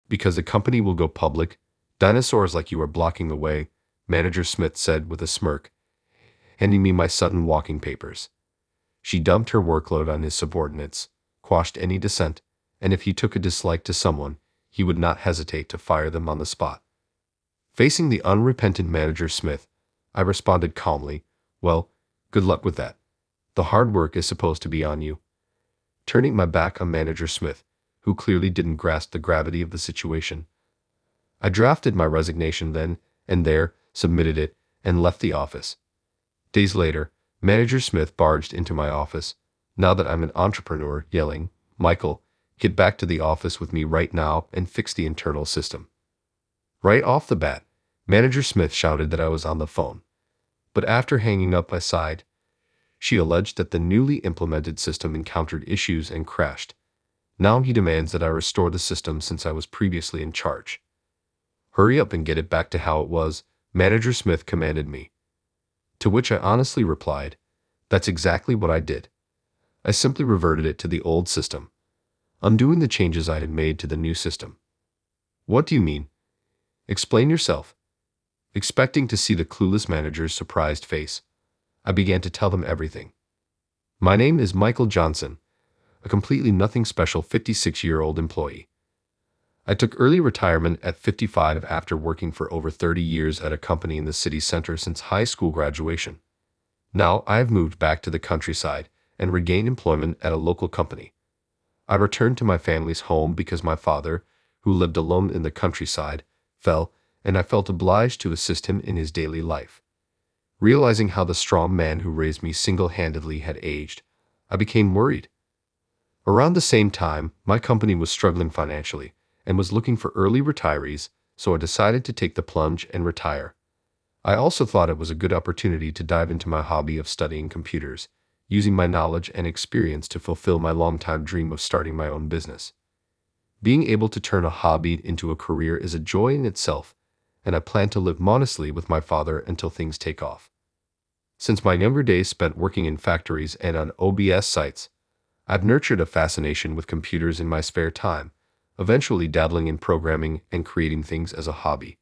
Because the company will go public. Dinosaurs like you are blocking the way, Manager Smith said with a smirk, handing me my Sutton walking papers. She dumped her workload on his subordinates, quashed any dissent, and if he took a dislike to someone, he would not hesitate to fire them on the spot. Facing the unrepentant Manager Smith, I responded calmly, "Well, good luck with that. The hard work is supposed to be on you." Turning my back on Manager Smith, who clearly didn't grasp the gravity of the situation, I drafted my resignation then and there, submitted it, and left the office. Days later, Manager Smith barged into my office, now that I'm an entrepreneur, yelling, "Michael, get back to the office with me right now and fix the internal system." Right off the bat, Manager Smith shouted that I was on the phone. But after hanging up, I sighed. She alleged that the newly implemented system encountered issues and crashed. Now he demands that I restore the system since I was previously in charge. "Hurry up and get it back to how it was," Manager Smith commanded me. To which I honestly replied, "That's exactly what I did. I simply reverted it to the old system, undoing the changes I had made to the new system." "What do you mean? Explain yourself." Expecting to see the clueless manager's surprised face, I began to tell them everything. "My name is Michael Johnson, a completely nothing special 56-year-old employee. I took early retirement at 55 after working for over 30 years at a company in the city center since high school graduation. Now I have moved back to the countryside and regained employment at a local company. I returned to my family's home because my father, who lived alone in the countryside, fell, and I felt obliged to assist him in his daily life. Realizing how the strong man who raised me single-handedly had aged, I became worried. Around the same time, my company was struggling financially and was looking for early retirees, so I decided to take the plunge and retire. I also thought it was a good opportunity to dive into my hobby of studying computers, using my knowledge and experience to fulfill my longtime dream of starting my own business. Being able to turn a hobby into a career is a joy in itself, and I plan to live modestly with my father until things take off. Since my younger days spent working in factories and on OBS sites, I've nurtured a fascination with computers in my spare time, eventually dabbling in programming and creating things as a hobby.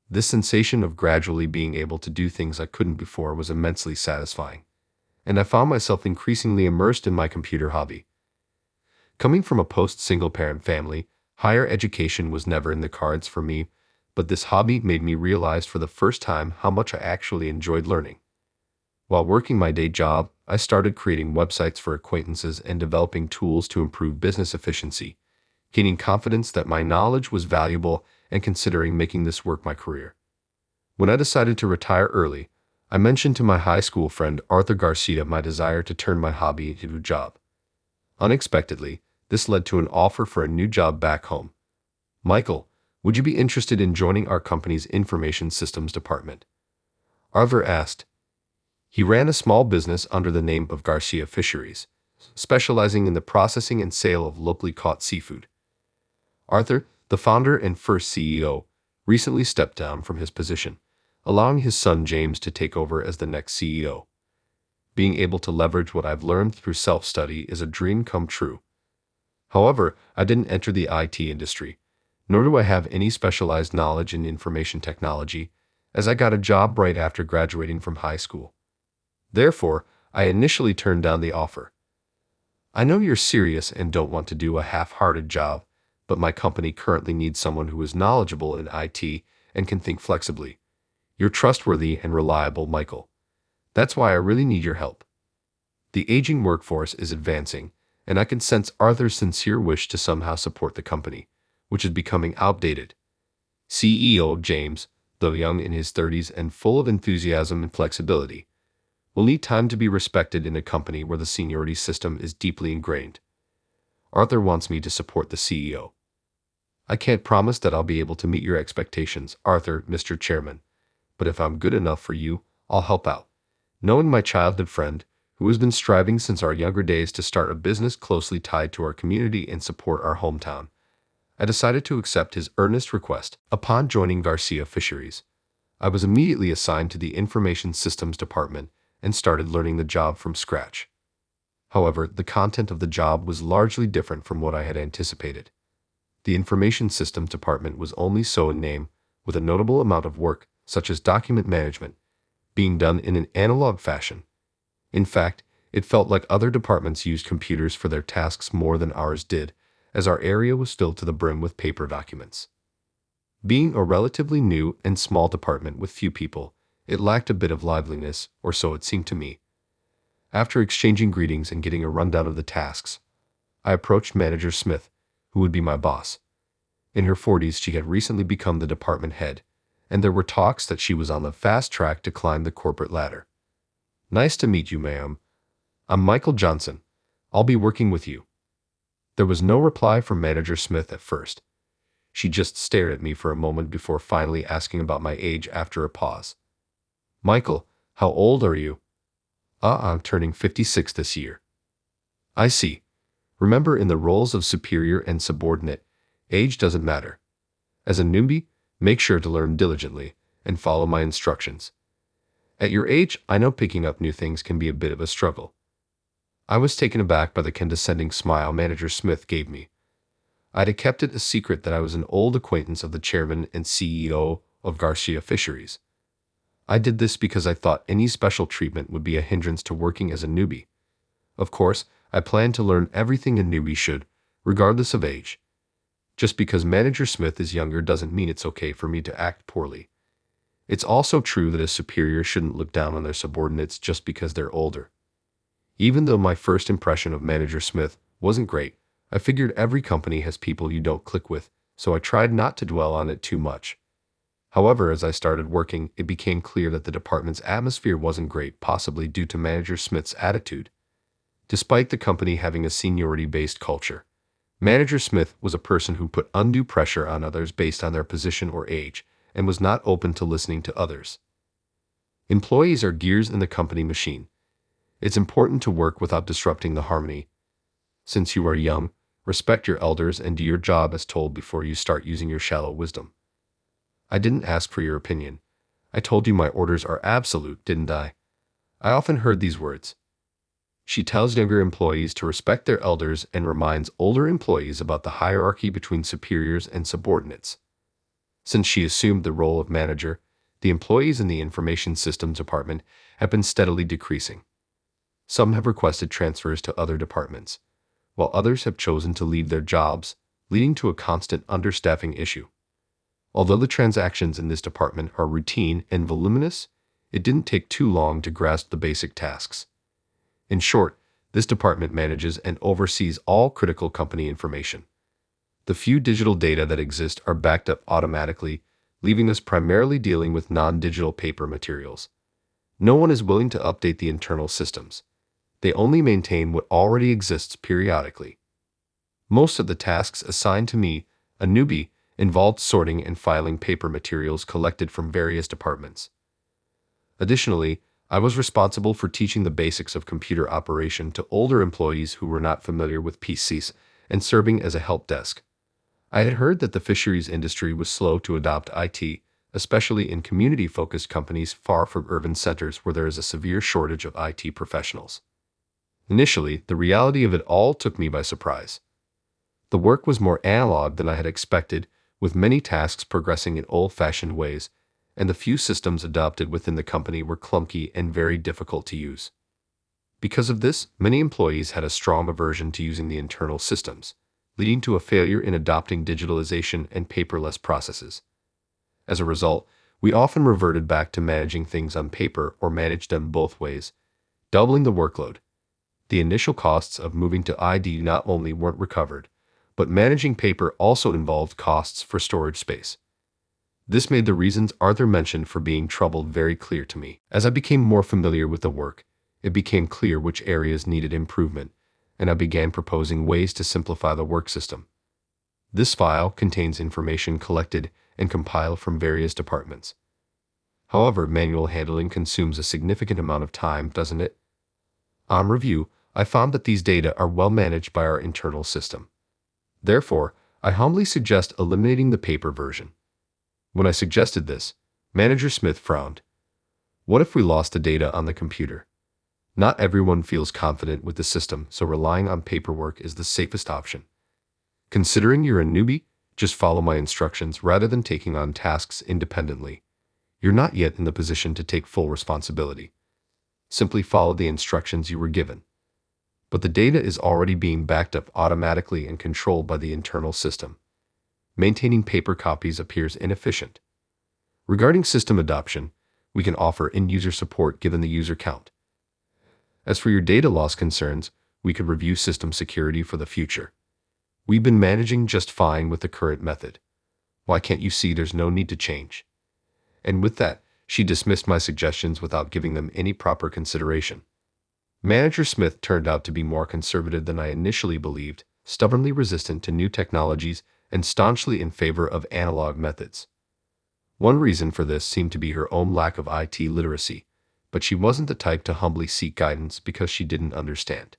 This sensation of gradually being able to do things I couldn't before was immensely satisfying, and I found myself increasingly immersed in my computer hobby. Coming from a post-single-parent family, higher education was never in the cards for me, but this hobby made me realize for the first time how much I actually enjoyed learning. While working my day job, I started creating websites for acquaintances and developing tools to improve business efficiency, gaining confidence that my knowledge was valuable and considering making this work my career. When I decided to retire early, I mentioned to my high school friend Arthur Garcia my desire to turn my hobby into a job. Unexpectedly, this led to an offer for a new job back home. "Michael, would you be interested in joining our company's information systems department?" Arthur asked. He ran a small business under the name of Garcia Fisheries, specializing in the processing and sale of locally caught seafood. Arthur, the founder and first CEO, recently stepped down from his position, allowing his son James to take over as the next CEO. Being able to leverage what I've learned through self-study is a dream come true. However, I didn't enter the IT industry, nor do I have any specialized knowledge in information technology, as I got a job right after graduating from high school. Therefore, I initially turned down the offer. "I know you're serious and don't want to do a half-hearted job, but my company currently needs someone who is knowledgeable in IT and can think flexibly. You're trustworthy and reliable, Michael. That's why I really need your help." The aging workforce is advancing, and I can sense Arthur's sincere wish to somehow support the company, which is becoming outdated. CEO James, though young in his 30s and full of enthusiasm and flexibility, will need time to be respected in a company where the seniority system is deeply ingrained. Arthur wants me to support the CEO. "I can't promise that I'll be able to meet your expectations, Arthur, Mr. Chairman, but if I'm good enough for you, I'll help out." Knowing my childhood friend, who has been striving since our younger days to start a business closely tied to our community and support our hometown, I decided to accept his earnest request. Upon joining Garcia Fisheries, I was immediately assigned to the Information Systems Department and started learning the job from scratch. However, the content of the job was largely different from what I had anticipated. The information systems department was only so in name, with a notable amount of work, such as document management, being done in an analog fashion. In fact, it felt like other departments used computers for their tasks more than ours did, as our area was filled to the brim with paper documents. Being a relatively new and small department with few people, it lacked a bit of liveliness, or so it seemed to me. After exchanging greetings and getting a rundown of the tasks, I approached Manager Smith, who would be my boss. In her 40s, she had recently become the department head, and there were talks that she was on the fast track to climb the corporate ladder. "Nice to meet you, ma'am. I'm Michael Johnson. I'll be working with you." There was no reply from Manager Smith at first. She just stared at me for a moment before finally asking about my age after a pause. "Michael, how old are you?" I'm turning 56 this year." "I see. Remember, in the roles of superior and subordinate, age doesn't matter. As a newbie, make sure to learn diligently and follow my instructions. At your age, I know picking up new things can be a bit of a struggle." I was taken aback by the condescending smile Manager Smith gave me. I'd kept it a secret that I was an old acquaintance of the chairman and CEO of Garcia Fisheries. I did this because I thought any special treatment would be a hindrance to working as a newbie. Of course, I planned to learn everything a newbie should, regardless of age. Just because Manager Smith is younger doesn't mean it's okay for me to act poorly. It's also true that a superior shouldn't look down on their subordinates just because they're older. Even though my first impression of Manager Smith wasn't great, I figured every company has people you don't click with, so I tried not to dwell on it too much. However, as I started working, it became clear that the department's atmosphere wasn't great, possibly due to Manager Smith's attitude. Despite the company having a seniority-based culture, Manager Smith was a person who put undue pressure on others based on their position or age, and was not open to listening to others. Employees are gears in the company machine. It's important to work without disrupting the harmony. Since you are young, respect your elders and do your job as told before you start using your shallow wisdom. I didn't ask for your opinion. I told you my orders are absolute, didn't I? I often heard these words. She tells younger employees to respect their elders and reminds older employees about the hierarchy between superiors and subordinates. Since she assumed the role of manager, the employees in the information systems department have been steadily decreasing. Some have requested transfers to other departments, while others have chosen to leave their jobs, leading to a constant understaffing issue. Although the transactions in this department are routine and voluminous, it didn't take too long to grasp the basic tasks. In short, this department manages and oversees all critical company information. The few digital data that exist are backed up automatically, leaving us primarily dealing with non-digital paper materials. No one is willing to update the internal systems. They only maintain what already exists periodically. Most of the tasks assigned to me, a newbie, involved sorting and filing paper materials collected from various departments. Additionally, I was responsible for teaching the basics of computer operation to older employees who were not familiar with PCs and serving as a help desk. I had heard that the fisheries industry was slow to adopt IT, especially in community-focused companies far from urban centers where there is a severe shortage of IT professionals. Initially, the reality of it all took me by surprise. The work was more analog than I had expected, with many tasks progressing in old-fashioned ways, and the few systems adopted within the company were clunky and very difficult to use. Because of this, many employees had a strong aversion to using the internal systems, leading to a failure in adopting digitalization and paperless processes. As a result, we often reverted back to managing things on paper or managed them both ways, doubling the workload. The initial costs of moving to ID not only weren't recovered, but managing paper also involved costs for storage space. This made the reasons Arthur mentioned for being troubled very clear to me. As I became more familiar with the work, it became clear which areas needed improvement, and I began proposing ways to simplify the work system. This file contains information collected and compiled from various departments. However, manual handling consumes a significant amount of time, doesn't it? On review, I found that these data are well managed by our internal system. Therefore, I humbly suggest eliminating the paper version. When I suggested this, Manager Smith frowned. What if we lost the data on the computer? Not everyone feels confident with the system, so relying on paperwork is the safest option. Considering you're a newbie, Just follow my instructions rather than taking on tasks independently. You're not yet in the position to take full responsibility. Simply follow the instructions you were given. But the data is already being backed up automatically and controlled by the internal system. Maintaining paper copies appears inefficient. Regarding system adoption, we can offer end-user support given the user count. As for your data loss concerns, we could review system security for the future. We've been managing just fine with the current method. Why can't you see there's no need to change? And with that, she dismissed my suggestions without giving them any proper consideration. Manager Smith turned out to be more conservative than I initially believed, stubbornly resistant to new technologies and staunchly in favor of analog methods. One reason for this seemed to be her own lack of IT literacy, but she wasn't the type to humbly seek guidance because she didn't understand.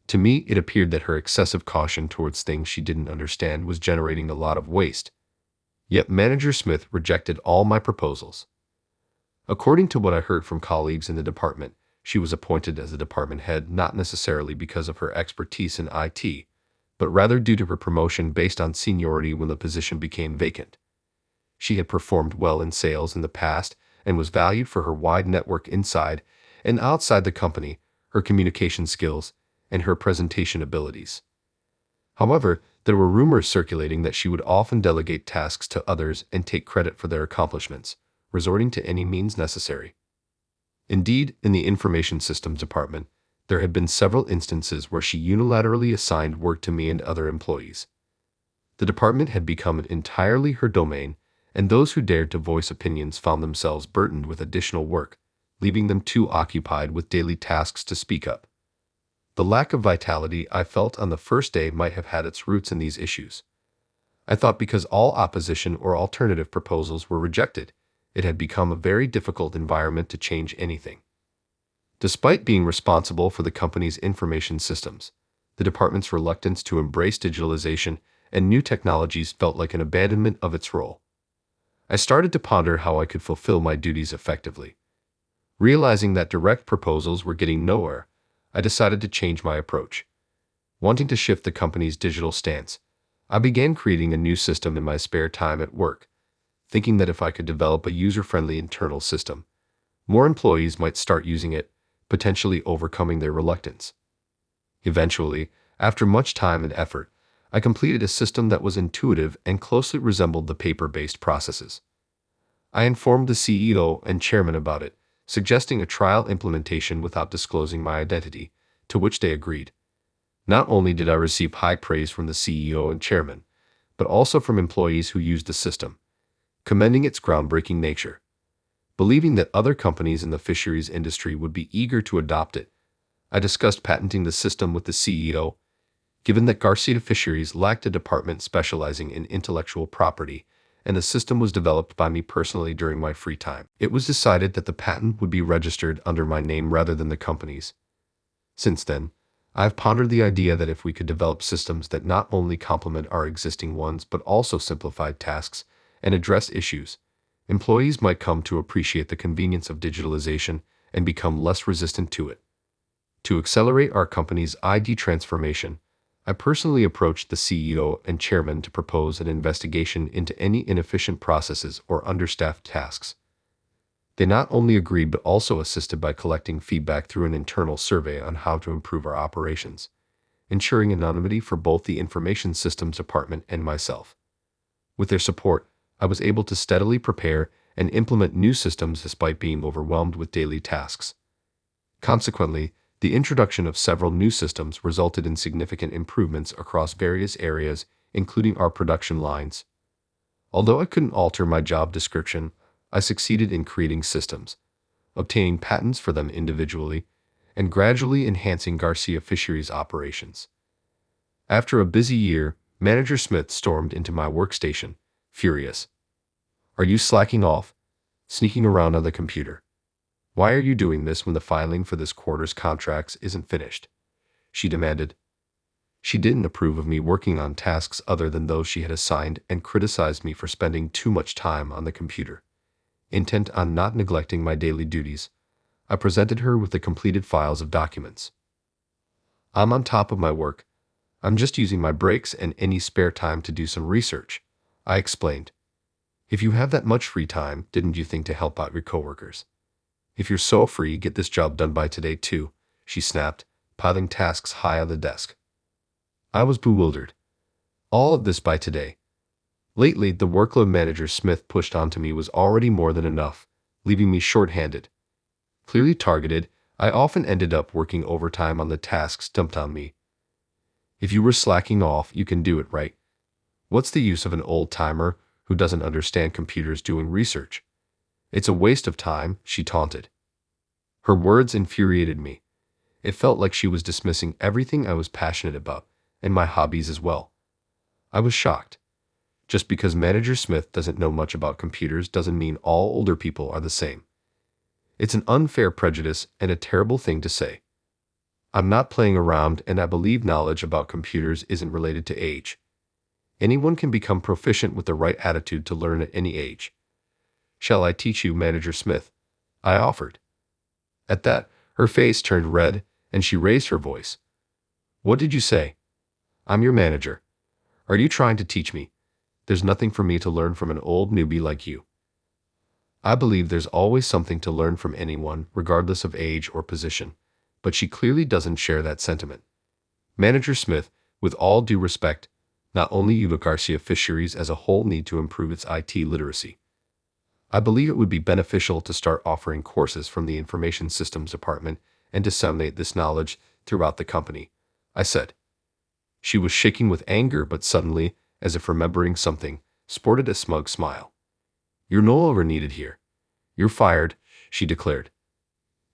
To me, it appeared that her excessive caution towards things she didn't understand was generating a lot of waste. Yet Manager Smith rejected all my proposals. According to what I heard from colleagues in the department, she was appointed as a department head not necessarily because of her expertise in IT, but rather due to her promotion based on seniority when the position became vacant. She had performed well in sales in the past and was valued for her wide network inside and outside the company, her communication skills, and her presentation abilities. However, there were rumors circulating that she would often delegate tasks to others and take credit for their accomplishments, resorting to any means necessary. Indeed, in the information systems department, there had been several instances where she unilaterally assigned work to me and other employees. The department had become entirely her domain, and those who dared to voice opinions found themselves burdened with additional work, leaving them too occupied with daily tasks to speak up. The lack of vitality I felt on the first day might have had its roots in these issues. I thought because all opposition or alternative proposals were rejected, it had become a very difficult environment to change anything. Despite being responsible for the company's information systems, the department's reluctance to embrace digitalization and new technologies felt like an abandonment of its role. I started to ponder how I could fulfill my duties effectively. Realizing that direct proposals were getting nowhere, I decided to change my approach. Wanting to shift the company's digital stance, I began creating a new system in my spare time at work, thinking that if I could develop a user-friendly internal system, more employees might start using it, potentially overcoming their reluctance. Eventually, after much time and effort, I completed a system that was intuitive and closely resembled the paper-based processes. I informed the CEO and chairman about it, suggesting a trial implementation without disclosing my identity, to which they agreed. Not only did I receive high praise from the CEO and chairman, but also from employees who used the system, commending its groundbreaking nature. Believing that other companies in the fisheries industry would be eager to adopt it, I discussed patenting the system with the CEO. Given that Garcia Fisheries lacked a department specializing in intellectual property, and the system was developed by me personally during my free time, it was decided that the patent would be registered under my name rather than the company's. Since then, I've pondered the idea that if we could develop systems that not only complement our existing ones but also simplify tasks and address issues, employees might come to appreciate the convenience of digitalization and become less resistant to it. To accelerate our company's ID transformation, I personally approached the CEO and chairman to propose an investigation into any inefficient processes or understaffed tasks. They not only agreed but also assisted by collecting feedback through an internal survey on how to improve our operations, ensuring anonymity for both the information systems department and myself. With their support, I was able to steadily prepare and implement new systems despite being overwhelmed with daily tasks. Consequently, the introduction of several new systems resulted in significant improvements across various areas, including our production lines. Although I couldn't alter my job description, I succeeded in creating systems, obtaining patents for them individually, and gradually enhancing Garcia Fisheries operations. After a busy year, Manager Smith stormed into my workstation, furious. "Are you slacking off? Sneaking around on the computer? Why are you doing this when the filing for this quarter's contracts isn't finished?" she demanded. She didn't approve of me working on tasks other than those she had assigned and criticized me for spending too much time on the computer. Intent on not neglecting my daily duties, I presented her with the completed files of documents. "I'm on top of my work. I'm just using my breaks and any spare time to do some research, I explained. If you have that much free time, didn't you think to help out your coworkers? If you're so free, get this job done by today too, she snapped, piling tasks high on the desk. I was bewildered. All of this by today. Lately, the workload Manager Smith pushed onto me was already more than enough, leaving me short-handed. Clearly targeted, I often ended up working overtime on the tasks dumped on me. If you were slacking off, you can do it, right? What's the use of an old-timer who doesn't understand computers doing research? It's a waste of time, she taunted. Her words infuriated me. It felt like she was dismissing everything I was passionate about, and my hobbies as well. I was shocked. Just because Manager Smith doesn't know much about computers doesn't mean all older people are the same. It's an unfair prejudice and a terrible thing to say. I'm not playing around, and I believe knowledge about computers isn't related to age. Anyone can become proficient with the right attitude to learn at any age. Shall I teach you, Manager Smith? I offered. At that, her face turned red, and she raised her voice. What did you say? I'm your manager. Are you trying to teach me? There's nothing for me to learn from an old newbie like you. I believe there's always something to learn from anyone, regardless of age or position, but she clearly doesn't share that sentiment. Manager Smith, with all due respect, not only you but Garcia Fisheries as a whole need to improve its IT literacy. I believe it would be beneficial to start offering courses from the Information Systems Department and disseminate this knowledge throughout the company, I said. She was shaking with anger, but suddenly, as if remembering something, sported a smug smile. You're no longer needed here. You're fired, she declared.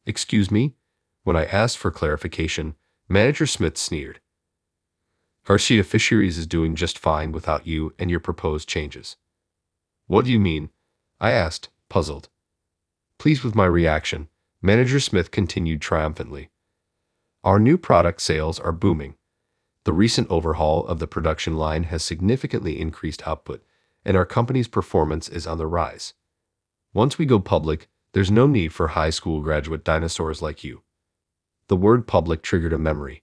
Excuse me? When I asked for clarification, Manager Smith sneered. Garcia Fisheries is doing just fine without you and your proposed changes. What do you mean? I asked, puzzled. Pleased with my reaction, Manager Smith continued triumphantly. Our new product sales are booming. The recent overhaul of the production line has significantly increased output, and our company's performance is on the rise. Once we go public, there's no need for high school graduate dinosaurs like you. The word public triggered a memory.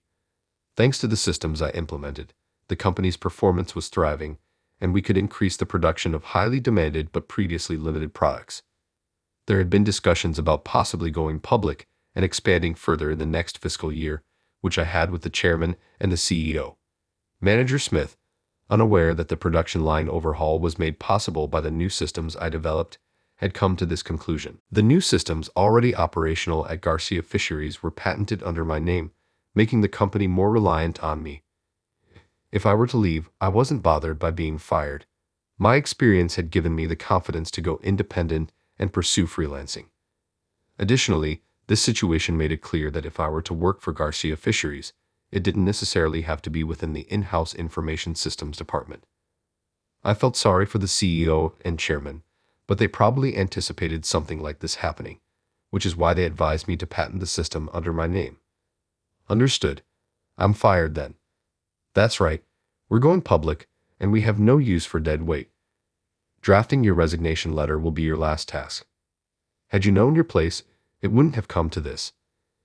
Thanks to the systems I implemented, the company's performance was thriving, and we could increase the production of highly demanded but previously limited products. There had been discussions about possibly going public and expanding further in the next fiscal year, which I had with the chairman and the CEO. Manager Smith, unaware that the production line overhaul was made possible by the new systems I developed, had come to this conclusion. The new systems already operational at Garcia Fisheries were patented under my name, making the company more reliant on me. If I were to leave, I wasn't bothered by being fired. My experience had given me the confidence to go independent and pursue freelancing. Additionally, this situation made it clear that if I were to work for Garcia Fisheries, it didn't necessarily have to be within the in-house information systems department. I felt sorry for the CEO and chairman, but they probably anticipated something like this happening, which is why they advised me to patent the system under my name. Understood. I'm fired then. That's right. We're going public, and we have no use for dead weight. Drafting your resignation letter will be your last task. Had you known your place, it wouldn't have come to this.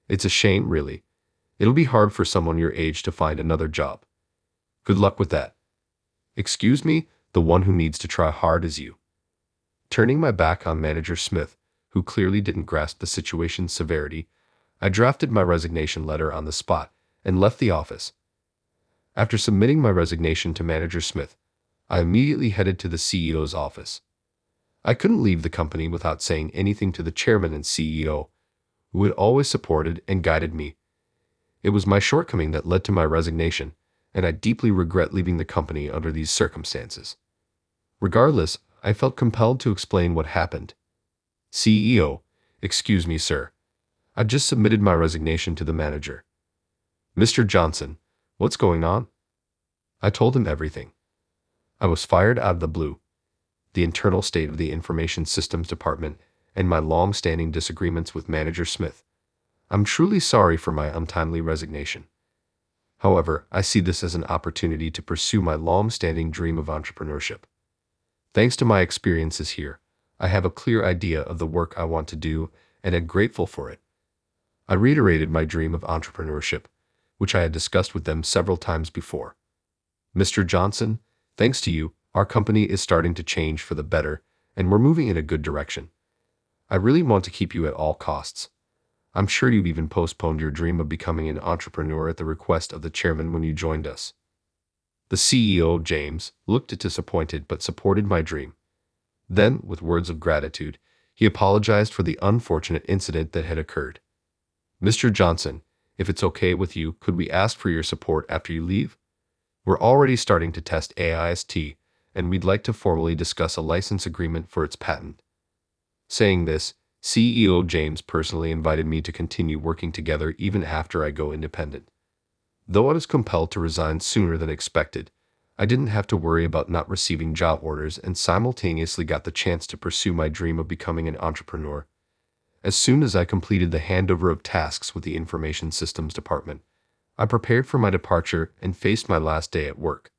It's a shame, really. It'll be hard for someone your age to find another job. Good luck with that. Excuse me, the one who needs to try hard is you. Turning my back on Manager Smith, who clearly didn't grasp the situation's severity, I drafted my resignation letter on the spot and left the office. After submitting my resignation to Manager Smith, I immediately headed to the CEO's office. I couldn't leave the company without saying anything to the chairman and CEO, who had always supported and guided me. It was my shortcoming that led to my resignation, and I deeply regret leaving the company under these circumstances. Regardless, I felt compelled to explain what happened. CEO, excuse me, sir. I just submitted my resignation to the manager. Mr. Johnson, what's going on? I told him everything. I was fired out of the blue. The internal state of the Information Systems Department and my long-standing disagreements with Manager Smith. I'm truly sorry for my untimely resignation. However, I see this as an opportunity to pursue my long-standing dream of entrepreneurship. Thanks to my experiences here, I have a clear idea of the work I want to do and am grateful for it. I reiterated my dream of entrepreneurship, which I had discussed with them several times before. Mr. Johnson, thanks to you, our company is starting to change for the better, and we're moving in a good direction. I really want to keep you at all costs. I'm sure you've even postponed your dream of becoming an entrepreneur at the request of the chairman when you joined us. The CEO, James, looked disappointed but supported my dream. Then, with words of gratitude, he apologized for the unfortunate incident that had occurred. Mr. Johnson, if it's okay with you, could we ask for your support after you leave? We're already starting to test AIST, and we'd like to formally discuss a license agreement for its patent. Saying this, CEO James personally invited me to continue working together even after I go independent. Though I was compelled to resign sooner than expected, I didn't have to worry about not receiving job orders and simultaneously got the chance to pursue my dream of becoming an entrepreneur. As soon as I completed the handover of tasks with the Information Systems Department, I prepared for my departure and faced my last day at work.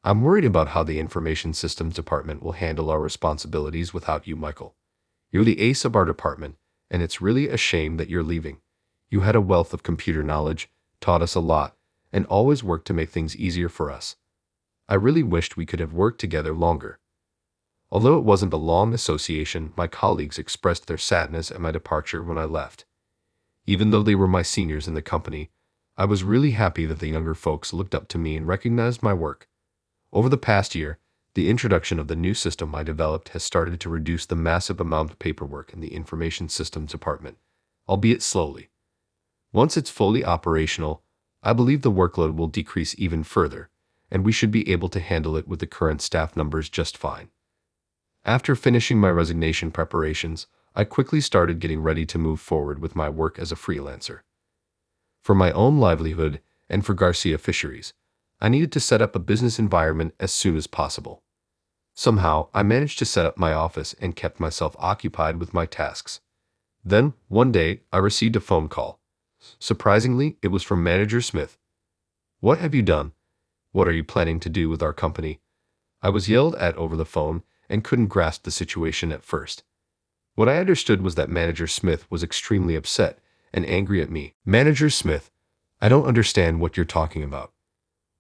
I'm worried about how the Information Systems Department will handle our responsibilities without you, Michael. You're the ace of our department, and it's really a shame that you're leaving. You had a wealth of computer knowledge, taught us a lot, and always worked to make things easier for us. I really wished we could have worked together longer. Although it wasn't a long association, my colleagues expressed their sadness at my departure when I left. Even though they were my seniors in the company, I was really happy that the younger folks looked up to me and recognized my work. Over the past year, the introduction of the new system I developed has started to reduce the massive amount of paperwork in the Information Systems Department, albeit slowly. Once it's fully operational, I believe the workload will decrease even further, and we should be able to handle it with the current staff numbers just fine. After finishing my resignation preparations, I quickly started getting ready to move forward with my work as a freelancer. For my own livelihood and for Garcia Fisheries, I needed to set up a business environment as soon as possible. Somehow, I managed to set up my office and kept myself occupied with my tasks. Then, one day, I received a phone call. Surprisingly, it was from Manager Smith. "What have you done? What are you planning to do with our company?" I was yelled at over the phone and couldn't grasp the situation at first. What I understood was that Manager Smith was extremely upset and angry at me. "Manager Smith, I don't understand what you're talking about.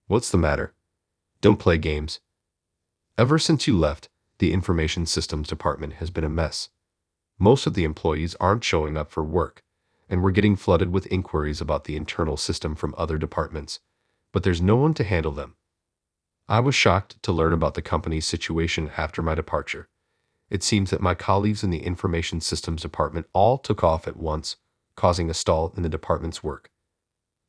What's the matter? Don't play games. Ever since you left, the Information Systems Department has been a mess. Most of the employees aren't showing up for work, and we're getting flooded with inquiries about the internal system from other departments, but there's no one to handle them." I was shocked to learn about the company's situation after my departure. It seems that my colleagues in the Information Systems Department all took off at once, causing a stall in the department's work.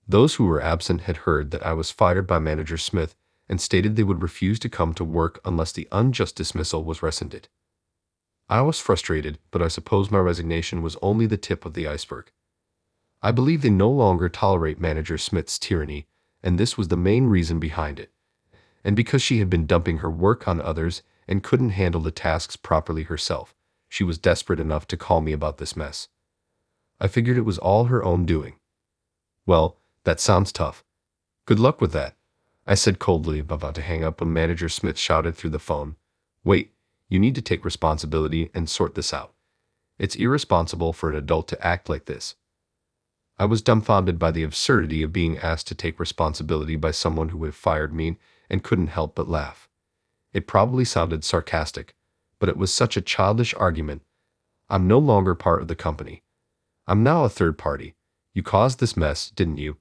Those who were absent had heard that I was fired by Manager Smith and stated they would refuse to come to work unless the unjust dismissal was rescinded. I was frustrated, but I suppose my resignation was only the tip of the iceberg. I believe they no longer tolerate Manager Smith's tyranny, and this was the main reason behind it. And because she had been dumping her work on others and couldn't handle the tasks properly herself, she was desperate enough to call me about this mess. I figured it was all her own doing. "Well, that sounds tough. Good luck with that," I said coldly, about to hang up when Manager Smith shouted through the phone. "Wait, you need to take responsibility and sort this out. It's irresponsible for an adult to act like this." I was dumbfounded by the absurdity of being asked to take responsibility by someone who had fired me and couldn't help but laugh. It probably sounded sarcastic, but it was such a childish argument. I'm no longer part of the company. I'm now a third party. You caused this mess, didn't you?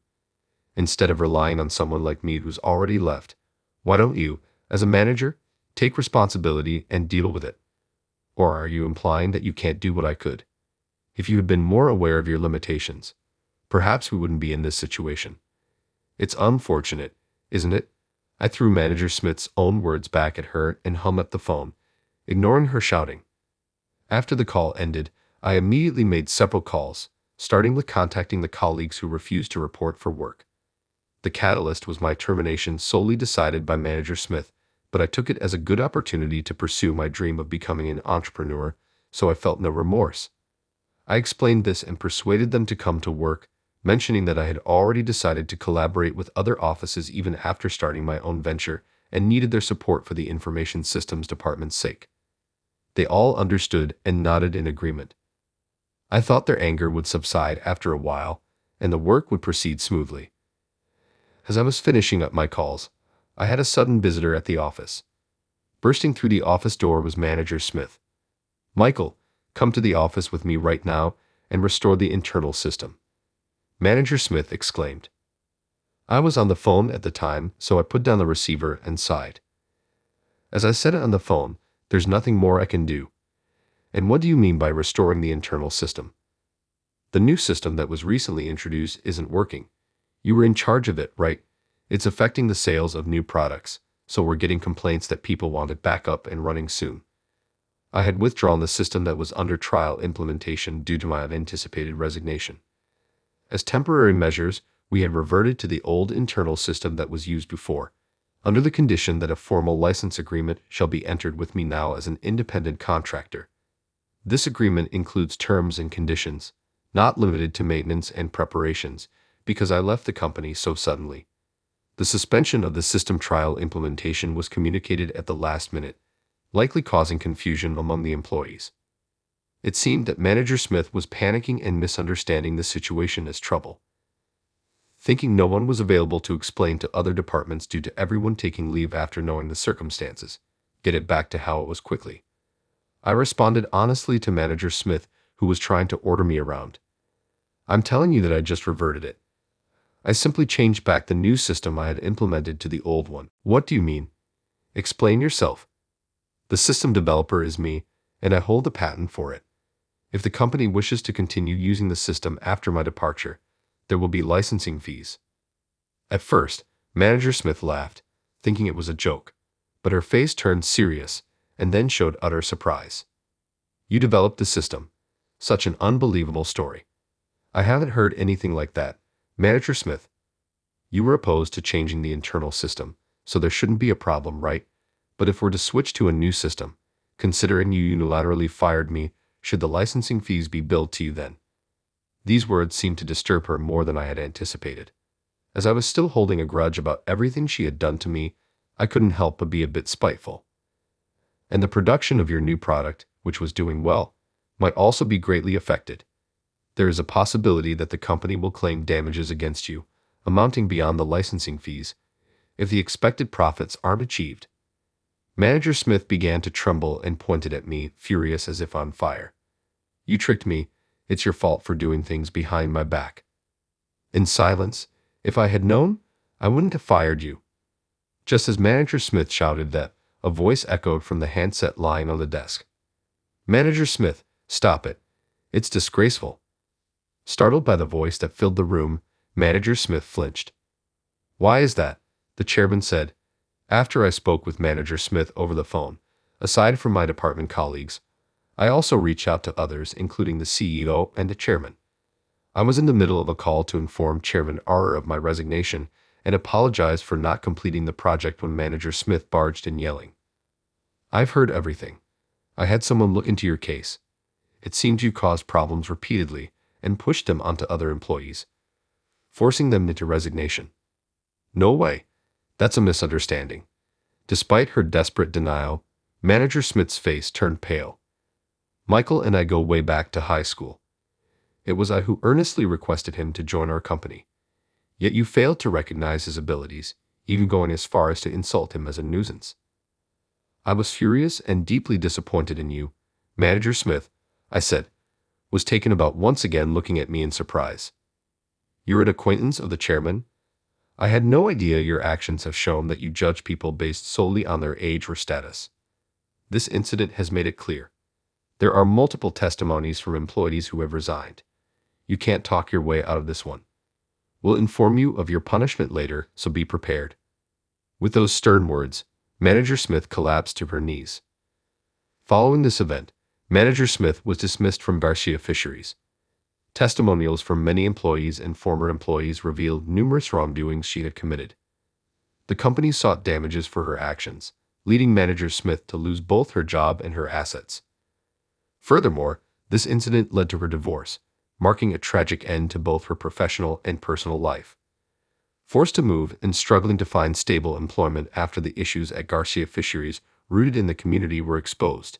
Instead of relying on someone like me who's already left, why don't you, as a manager, take responsibility and deal with it? Or are you implying that you can't do what I could? If you had been more aware of your limitations, perhaps we wouldn't be in this situation. It's unfortunate, isn't it? I threw Manager Smith's own words back at her and hung up the phone, ignoring her shouting. After the call ended, I immediately made several calls, starting with contacting the colleagues who refused to report for work. The catalyst was my termination solely decided by Manager Smith, but I took it as a good opportunity to pursue my dream of becoming an entrepreneur, so I felt no remorse. I explained this and persuaded them to come to work, mentioning that I had already decided to collaborate with other offices even after starting my own venture and needed their support for the Information Systems Department's sake. They all understood and nodded in agreement. I thought their anger would subside after a while, and the work would proceed smoothly. As I was finishing up my calls, I had a sudden visitor at the office. Bursting through the office door was Manager Smith. "Michael, come to the office with me right now and restore the internal system," Manager Smith exclaimed. I was on the phone at the time, so I put down the receiver and sighed. As I said it on the phone, "There's nothing more I can do." "And what do you mean by restoring the internal system?" "The new system that was recently introduced isn't working. You were in charge of it, right? It's affecting the sales of new products, so we're getting complaints that people want it back up and running soon." I had withdrawn the system that was under trial implementation due to my unanticipated resignation. As temporary measures, we had reverted to the old internal system that was used before, under the condition that a formal license agreement shall be entered with me now as an independent contractor. This agreement includes terms and conditions, not limited to maintenance and preparations, because I left the company so suddenly. The suspension of the system trial implementation was communicated at the last minute, likely causing confusion among the employees. It seemed that Manager Smith was panicking and misunderstanding the situation as trouble. Thinking no one was available to explain to other departments due to everyone taking leave after knowing the circumstances, get it back to how it was quickly. I responded honestly to Manager Smith, who was trying to order me around. "I'm telling you that I just reverted it. I simply changed back the new system I had implemented to the old one." "What do you mean? Explain yourself." "The system developer is me, and I hold the patent for it. If the company wishes to continue using the system after my departure, there will be licensing fees." At first, Manager Smith laughed, thinking it was a joke, but her face turned serious and then showed utter surprise. "You developed the system. Such an unbelievable story. I haven't heard anything like that, Manager Smith. You were opposed to changing the internal system, so there shouldn't be a problem, right? But if we're to switch to a new system, considering you unilaterally fired me, should the licensing fees be billed to you then?" These words seemed to disturb her more than I had anticipated. As I was still holding a grudge about everything she had done to me, I couldn't help but be a bit spiteful. "And the production of your new product, which was doing well, might also be greatly affected. There is a possibility that the company will claim damages against you, amounting beyond the licensing fees, if the expected profits aren't achieved." Manager Smith began to tremble and pointed at me, furious as if on fire. "You tricked me. It's your fault for doing things behind my back." In silence, if I had known, I wouldn't have fired you. Just as Manager Smith shouted that, a voice echoed from the handset lying on the desk. "Manager Smith, stop it. It's disgraceful." Startled by the voice that filled the room, Manager Smith flinched. "Why is that?" the chairman said. After I spoke with Manager Smith over the phone, aside from my department colleagues, I also reached out to others, including the CEO and the chairman. I was in the middle of a call to inform Chairman R of my resignation and apologize for not completing the project when Manager Smith barged in yelling, "I've heard everything. I had someone look into your case. It seems you caused problems repeatedly and pushed them onto other employees, forcing them into resignation." "No way. That's a misunderstanding." Despite her desperate denial, Manager Smith's face turned pale. "Michael and I go way back to high school. It was I who earnestly requested him to join our company. Yet you failed to recognize his abilities, even going as far as to insult him as a nuisance." "I was furious and deeply disappointed in you, Manager Smith," I said, was taken aback once again looking at me in surprise. "You're an acquaintance of the chairman? I had no idea your actions have shown that you judge people based solely on their age or status. This incident has made it clear. There are multiple testimonies from employees who have resigned. You can't talk your way out of this one. We'll inform you of your punishment later, so be prepared." With those stern words, Manager Smith collapsed to her knees. Following this event, Manager Smith was dismissed from Garcia Fisheries. Testimonials from many employees and former employees revealed numerous wrongdoings she had committed. The company sought damages for her actions, leading Manager Smith to lose both her job and her assets. Furthermore, this incident led to her divorce, marking a tragic end to both her professional and personal life. Forced to move and struggling to find stable employment after the issues at Garcia Fisheries rooted in the community were exposed,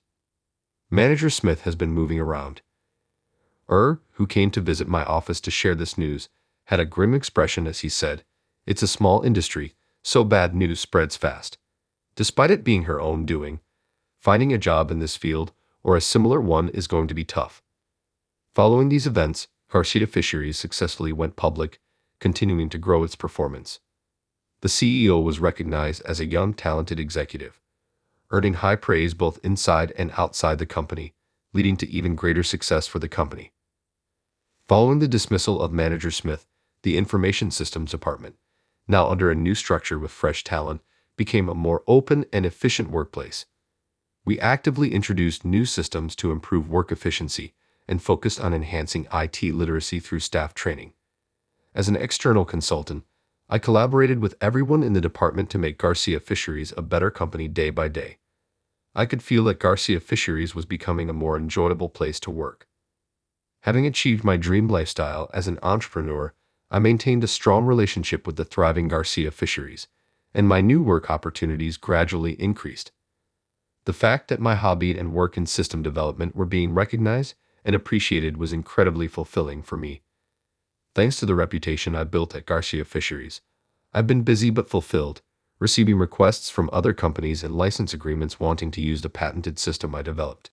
Manager Smith has been moving around. Who came to visit my office to share this news, had a grim expression as he said, It's a small industry, so bad news spreads fast. Despite it being her own doing, finding a job in this field or a similar one is going to be tough. Following these events, Garcia Fisheries successfully went public, continuing to grow its performance. The CEO was recognized as a young, talented executive, earning high praise both inside and outside the company, leading to even greater success for the company. Following the dismissal of Manager Smith, the Information Systems Department, now under a new structure with fresh talent, became a more open and efficient workplace. We actively introduced new systems to improve work efficiency and focused on enhancing IT literacy through staff training. As an external consultant, I collaborated with everyone in the department to make Garcia Fisheries a better company day by day. I could feel that Garcia Fisheries was becoming a more enjoyable place to work. Having achieved my dream lifestyle as an entrepreneur, I maintained a strong relationship with the thriving Garcia Fisheries, and my new work opportunities gradually increased. The fact that my hobby and work in system development were being recognized and appreciated was incredibly fulfilling for me. Thanks to the reputation I built at Garcia Fisheries, I've been busy but fulfilled, receiving requests from other companies and license agreements wanting to use the patented system I developed.